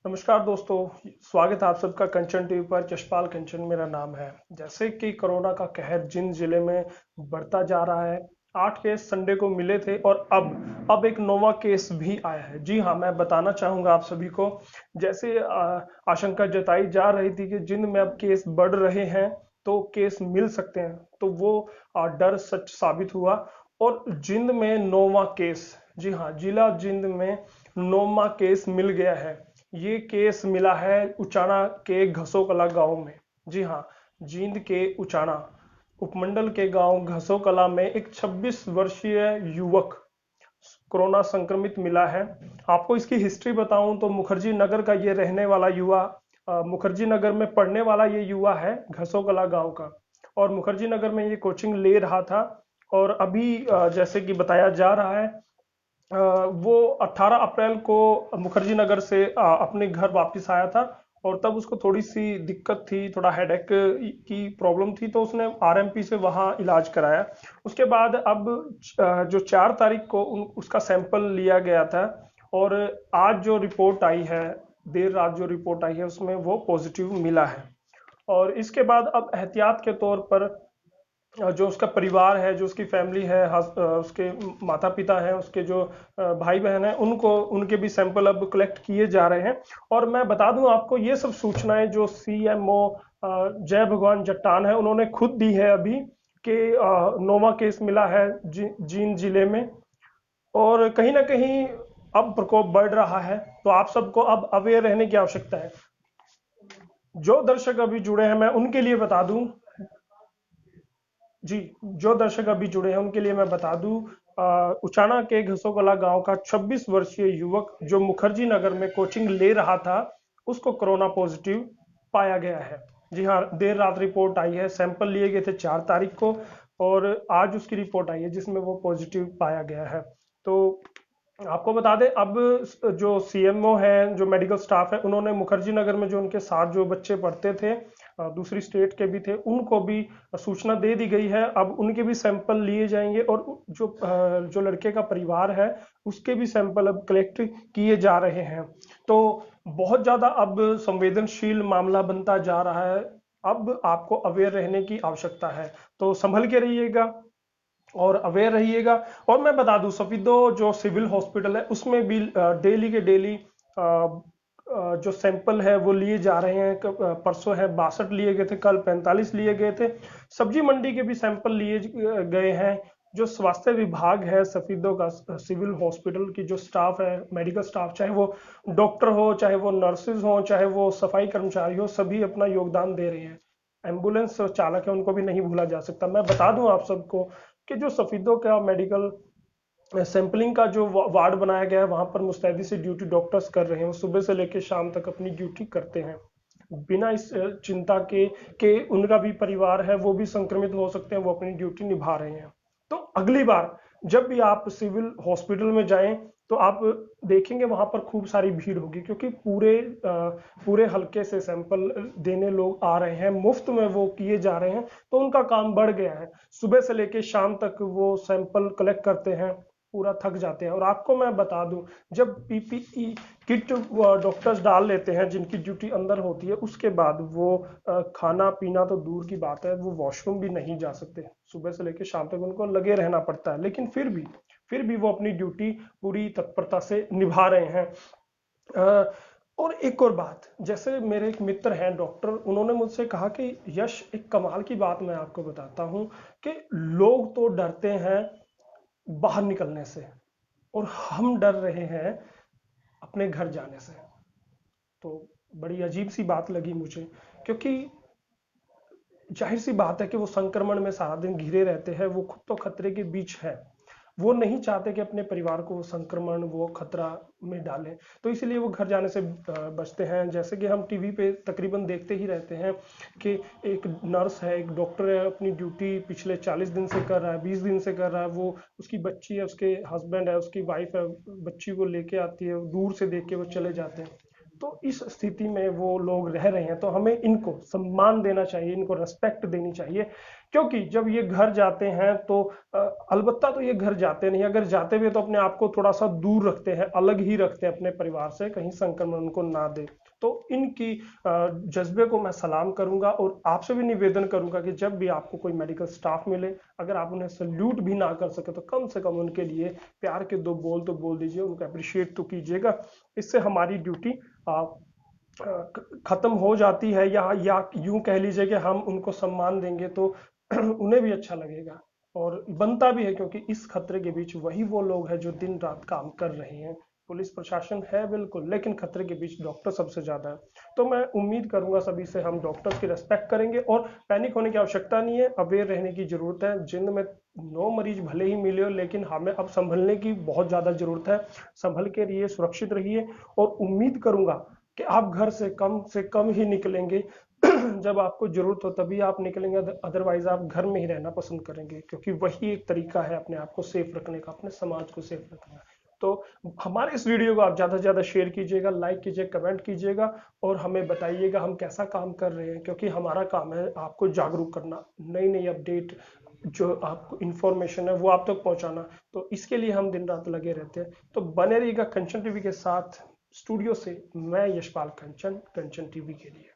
नमस्कार दोस्तों। स्वागत है आप सबका कंचन टीवी पर। जशपाल कंचन मेरा नाम है। जैसे कि कोरोना का कहर जिन जिले में बढ़ता जा रहा है, 8 केस संडे को मिले थे और अब एक नोवा केस भी आया है। जी हाँ, मैं बताना चाहूंगा आप सभी को। जैसे आशंका जताई जा रही थी कि जिन में अब केस बढ़ रहे हैं तो केस मिल सकते हैं, तो वो डर सच साबित हुआ। और जिंद में नोवा केस, जी हाँ, जिला जिंद में नोवा केस मिल गया है। ये केस मिला है उचाना के घसोकला गांव में। जी हाँ, जींद के उचाना उपमंडल के गांव घसोकला में एक 26 वर्षीय युवक कोरोना संक्रमित मिला है। आपको इसकी हिस्ट्री बताऊं तो मुखर्जी नगर का ये रहने वाला युवा, मुखर्जी नगर में पढ़ने वाला ये युवा है, घसोकला गांव का। और मुखर्जी नगर में ये कोचिंग ले रहा था। और अभी जैसे कि बताया जा रहा है, वो 18 अप्रैल को मुखर्जी नगर से अपने घर वापस आया था। और तब उसको थोड़ी सी दिक्कत थी, थोड़ा हेडेक की प्रॉब्लम थी, तो उसने आरएमपी से वहाँ इलाज कराया। उसके बाद अब जो 4 तारीख को उसका सैंपल लिया गया था। और आज जो रिपोर्ट आई है, देर रात जो रिपोर्ट आई है, उसमें वो पॉजिटिव मिला है। और इसके बाद अब एहतियात के तौर पर जो उसका परिवार है, जो उसकी फैमिली है, उसके माता पिता हैं, उसके जो भाई बहन हैं, उनको उनके भी सैंपल अब कलेक्ट किए जा रहे हैं। और मैं बता दूं आपको, ये सब सूचनाएं जो सीएमओ जय भगवान जट्टान है, उन्होंने खुद दी है अभी कि नोवा केस मिला है जींद जिले में। और कहीं ना कहीं अब प्रकोप बढ़ रहा है, तो आप सबको अब अवेयर रहने की आवश्यकता है। जो दर्शक अभी जुड़े हैं, मैं उनके लिए बता दूं। जी, जो दर्शक अभी जुड़े हैं उनके लिए मैं बता दूं, उचाना के घसोकला गांव का 26 वर्षीय युवक जो मुखर्जी नगर में कोचिंग ले रहा था, उसको कोरोना पॉजिटिव पाया गया है। जी हाँ, देर रात रिपोर्ट आई है। सैंपल लिए गए थे 4 तारीख को, और आज उसकी रिपोर्ट आई है जिसमें वो पॉजिटिव पाया गया है। तो आपको बता दें, अब जो सीएमओ है, जो मेडिकल स्टाफ है, उन्होंने मुखर्जी नगर में जो उनके साथ जो बच्चे पढ़ते थे, दूसरी स्टेट के भी थे, उनको भी सूचना दे दी गई है। अब उनके भी सैंपल लिए जाएंगे। और जो लड़के का परिवार है, उसके भी सैंपल अब कलेक्ट किए जा रहे हैं। तो बहुत ज्यादा अब संवेदनशील मामला बनता जा रहा है। अब आपको अवेयर रहने की आवश्यकता है। तो संभल के रहिएगा और अवेयर रहिएगा। और मैं बता दूं, सफीदो जो सिविल हॉस्पिटल है, उसमें भी डेली के डेली जो सैंपल है वो लिए जा रहे हैं। परसों है 62 लिए गए थे, कल 45 लिए गए थे। सब्जी मंडी के भी सैंपल लिए गए हैं। जो स्वास्थ्य विभाग है सफीदो का, सिविल हॉस्पिटल की जो स्टाफ है, मेडिकल स्टाफ, चाहे वो डॉक्टर हो, चाहे वो नर्सेज हो, चाहे वो सफाई कर्मचारी हो, सभी अपना योगदान दे रहे हैं। एम्बुलेंस चालक है, उनको भी नहीं भूला जा सकता। मैं बता दूं आप सबको कि जो सफीदों का मेडिकल सैंपलिंग का जो वार्ड बनाया गया है, वहां पर मुस्तैदी से ड्यूटी डॉक्टर्स कर रहे हैं। वो सुबह से लेकर शाम तक अपनी ड्यूटी करते हैं, बिना इस चिंता के उनका भी परिवार है, वो भी संक्रमित हो सकते हैं, वो अपनी ड्यूटी निभा रहे हैं। तो अगली बार जब भी आप सिविल हॉस्पिटल में जाएं, तो आप देखेंगे वहां पर खूब सारी भीड़ होगी, क्योंकि पूरे हल्के से सैंपल देने लोग आ रहे हैं, मुफ्त में वो किए जा रहे हैं। तो उनका काम बढ़ गया है। सुबह से लेकर शाम तक वो सैंपल कलेक्ट करते हैं, पूरा थक जाते हैं। और आपको मैं बता दूं, जब पीपीई किट डॉक्टर्स डाल लेते हैं, जिनकी ड्यूटी अंदर होती है, उसके बाद वो खाना पीना तो दूर की बात है, वो वॉशरूम भी नहीं जा सकते। सुबह से लेकर शाम तक उनको लगे रहना पड़ता है, लेकिन फिर भी वो अपनी ड्यूटी पूरी तत्परता से निभा रहे हैं। अ, और एक और बात, जैसे मेरे एक मित्र हैं डॉक्टर, उन्होंने मुझसे कहा कि यश, एक कमाल की बात मैं आपको बताता हूं कि लोग तो डरते हैं बाहर निकलने से, और हम डर रहे हैं अपने घर जाने से। तो बड़ी अजीब सी बात लगी मुझे, क्योंकि जाहिर सी बात है कि वो संक्रमण में सारा दिन घिरे रहते हैं, वो खुद तो खतरे के बीच है। वो नहीं चाहते कि अपने परिवार को वो संक्रमण, वो खतरा में डालें। तो इसलिए वो घर जाने से बचते हैं। जैसे कि हम टीवी पे तकरीबन देखते ही रहते हैं कि एक नर्स है, एक डॉक्टर है, अपनी ड्यूटी पिछले 40 दिन से कर रहा है, 20 दिन से कर रहा है। वो, उसकी बच्ची है, उसके हस्बैंड है, उसकी वाइफ है, बच्ची को लेके आती है, दूर से देख के वो चले जाते हैं। तो इस स्थिति में वो लोग रह रहे हैं, तो हमें इनको सम्मान देना चाहिए, इनको रेस्पेक्ट देनी चाहिए क्योंकि जब ये घर जाते हैं तो अलबत्ता तो ये घर जाते नहीं, अगर जाते हुए तो अपने आप को थोड़ा सा दूर रखते हैं, अलग ही रखते हैं अपने परिवार से, कहीं संक्रमण उनको ना दे। तो इनकी जज्बे को मैं सलाम करूंगा और आपसे भी निवेदन करूंगा कि जब भी आपको कोई मेडिकल स्टाफ मिले, अगर आप उन्हें सल्यूट भी ना कर सके तो कम से कम उनके लिए प्यार के दो बोल तो बोल दीजिए, उनको अप्रिशिएट तो कीजिएगा। इससे हमारी ड्यूटी खत्म हो जाती है, या यूं कह लीजिए कि हम उनको सम्मान देंगे तो उन्हें भी अच्छा लगेगा और बनता भी है, क्योंकि इस खतरे के बीच वही वो लोग हैं जो दिन रात काम कर रहे हैं। पुलिस प्रशासन है बिल्कुल, लेकिन खतरे के बीच डॉक्टर सबसे ज्यादा है। तो मैं उम्मीद करूंगा सभी से हम डॉक्टर्स की रेस्पेक्ट करेंगे और पैनिक होने की आवश्यकता नहीं है, अवेयर रहने की जरूरत है। जिन में 9 मरीज भले ही मिले हो, लेकिन हमें अब संभलने की बहुत ज्यादा जरूरत है। संभल के रहिए, सुरक्षित रहिए और उम्मीद करूंगा कि आप घर से कम ही निकलेंगे। जब आपको जरूरत हो तभी आप निकलेंगे, अदरवाइज आप घर में ही रहना पसंद करेंगे, क्योंकि वही एक तरीका है अपने आप को सेफ रखने का, अपने समाज को सेफ रखने का। तो हमारे इस वीडियो को आप ज्यादा से ज्यादा शेयर कीजिएगा, लाइक कीजिएगा, कमेंट कीजिएगा और हमें बताइएगा हम कैसा काम कर रहे हैं, क्योंकि हमारा काम है आपको जागरूक करना, नई नई अपडेट जो आपको इंफॉर्मेशन है वो आप तक पहुंचाना। तो इसके लिए हम दिन रात लगे रहते हैं। तो बने रहिएगा कंचन टीवी के साथ। स्टूडियो से मैं यशपाल कंचन, कंचन टीवी के लिए।